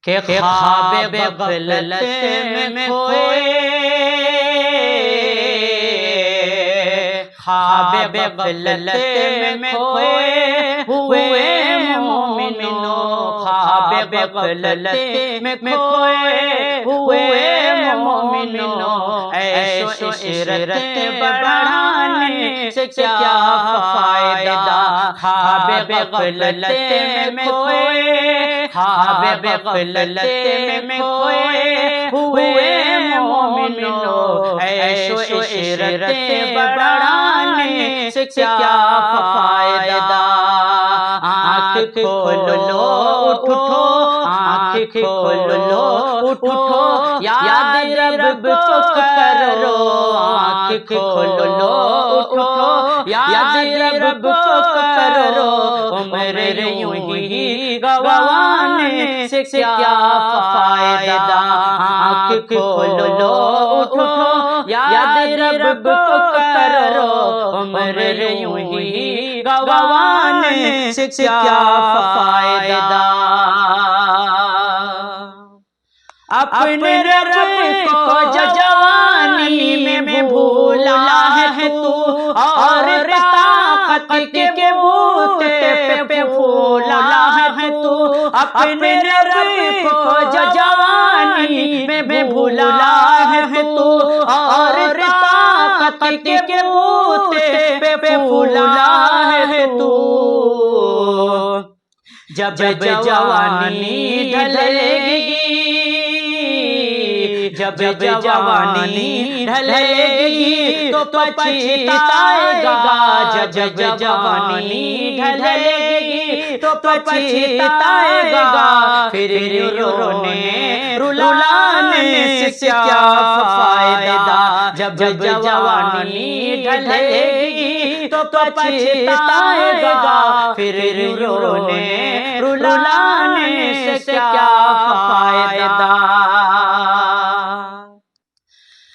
کہ خواب غفلت میں کھوئے، خواب غفلت میں کھوئے ہوئے مومنو، خواب غفلت میں کھوئے ہوئے مومنو، عیش و عشرت بڑھانے سے کیا فائدہ، خواب غفلت میں کھوئے، خواب غفلت میں کھوئے ہوئے مومنو، عیش و عشرت بڑھانے سے کیا فائدہ، آنکھ کھول لو اٹھو، آنکھ کھول لو اٹھو، یاد رب کو کرو، آنکھ کھول لو اٹھو، یاد رب کو کرو، عمر یوں ہی گنوانے سے کیا فائدہ، آنکھ کھول لو اٹھو، یاد رب کو کرو، عمر یوں ہی گنوانے سے کیا فائدہ، اپنے رب کو جوانی میں بھولا ہے تو، اور طاقت کے بوتے پہ پھولا ہے تو، اپنے رب کو جوانی میں بھولا ہے تو، اور طاقت کے بوتے پہ پھولا ہے تو، جب جوانی ڈھلے گی، جب جوانی ڈھلے گی تو پچھتائے گا، جب جوانی ڈھلے گی تو پچھتائے گا، پھر رونے رلانے سے کیا فائدہ، جب جوانی ڈھلے گی تو پچھتائے گا، پھر رونے رلانے سے کیا فائدہ،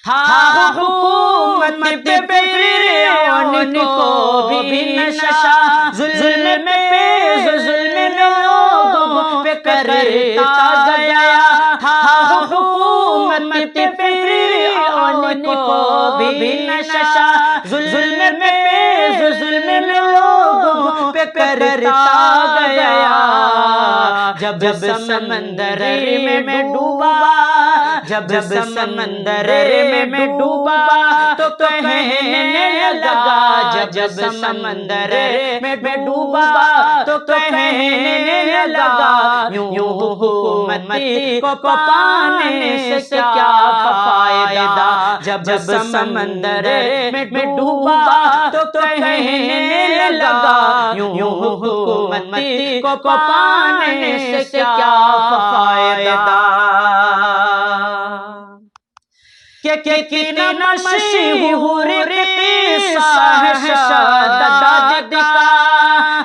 تھا حکومت پہ فرعون کو بھی نشہ، ظلم پہ ظلم لوگوں پہ کرتا گیا، تھا حکومت پہ فرعون کو بھی نشہ، ظلم پہ ظلم لوگوں پہ کرتا گیا، جب سمندر میں ڈوبا، جب سمندر میں ڈوبا تو کہنے لگا، جب سمندر میں ڈوبا تو کہنے لگا، یوں حکومت کو پانے سے کیا فائدہ، جب سمندر میں ڈوبا تو کہنے لگا، یوں حکومت کو پانے سے کیا فائدہ، کہ کتنا مشہور قصہ ہے شداد کا،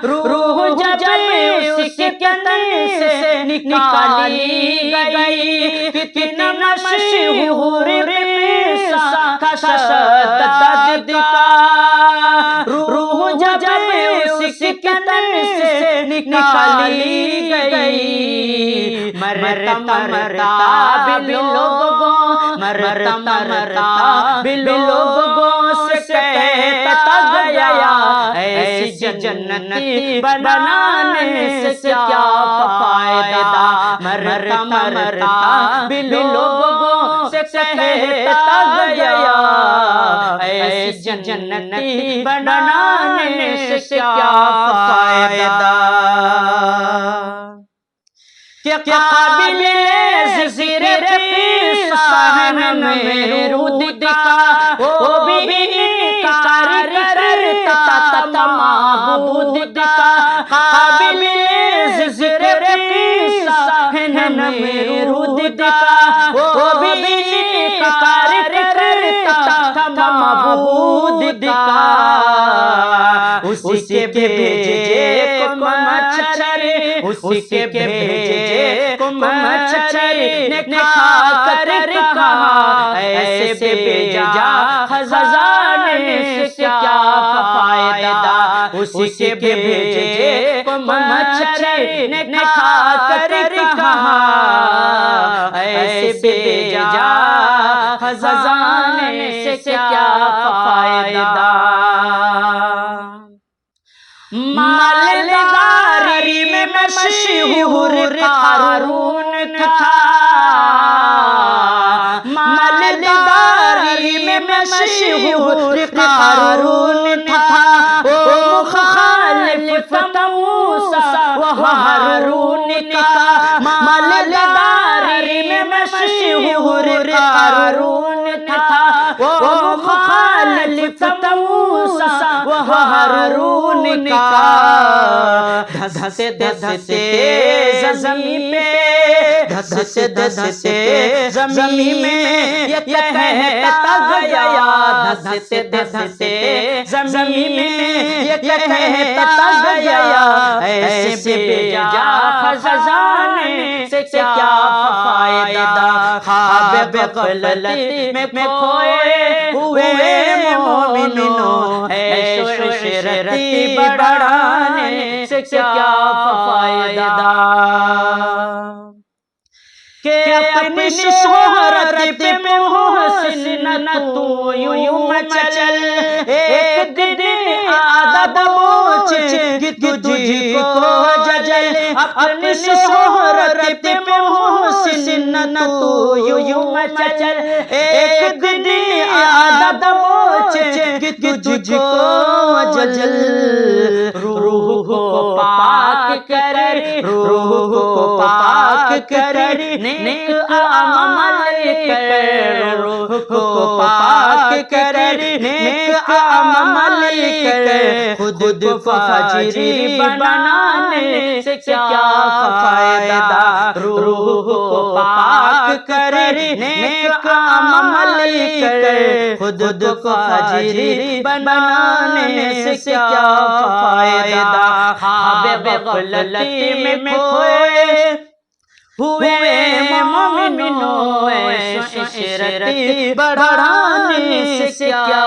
روح جب اس کے تن سے نکالی گئی، کتنا مشہور قصہ تھا شداد کا، روح جب اس کے تن سے نکالی گئی، مرتا مرتا بھی لوگوں، مرتا مرتا بھی لوگوں سے کہتا گیا، ایسی جنتی بنانے سے کیا فائدہ، مرتا مرتا بھی لوگوں سے کہتا گیا، ایسی جنتی بنانے سے کیا فائدہ، کہ قابل ذکر قصہ ہے نمرود کا، وہ بھی انکار کرتا تھا معبود کا، قابل ذکر قصہ ہے نمرود کا، وہ بھی انکار کرتا تھا معبود کا، اسی کے بھیجے کو مچھر، اسی کے بھیجے کو مچھر نے کھا کر کہا، ایسے بے جا خزانے سے کیا فائدہ، اسی کے بھیجے کو مچھر نے کھا کر کہا، خزانے سے کیا فائدہ؟ مالداری میں مشہور قارون تھا، مالداری میں مشہور قارون تھا، وہ مخالف تھا موسیٰ و ہارون کا، مالداری میں مشہور قارون تھا، وہ مخالف تھا موسیٰ و ہارون کا۔ دھستے دھستے زمین پہ، دھستے دھستے زمین میں یہ کہتا گیا، دھستے دھستے زمین میں یہ کہتا گیا، ایسے بے جا خزانے سے کیا فائدہ؟ خواب غفلت میں کھوئے ہوئے مومنوں، عیش و عشرت بڑھانے سے کیا فائدہ؟ کہ اپنی شہرت پہ محسن نہ تو یوں مچل، ایک دن آدھا بوچھ تجھ کو ججل، اپنی شہرت پہ محسن نہ تو یوں مچل، ایک دن آدھا بوچھ تجھ کو ججل، روح کو پاک کر، روح کو پاک کر، نیک عمل کر، روح کو پاک کر، نیک عمل کر، خود فاجر بنانے سے کیا فائدہ؟ روح کو پاک کر، نیک عمل کر، خود فاجر بنانے سے کیا فائدہ؟ خواب غفلت میں کھوئے ہوئے مومنوں، عیش و عشرت بڑھانے سے کیا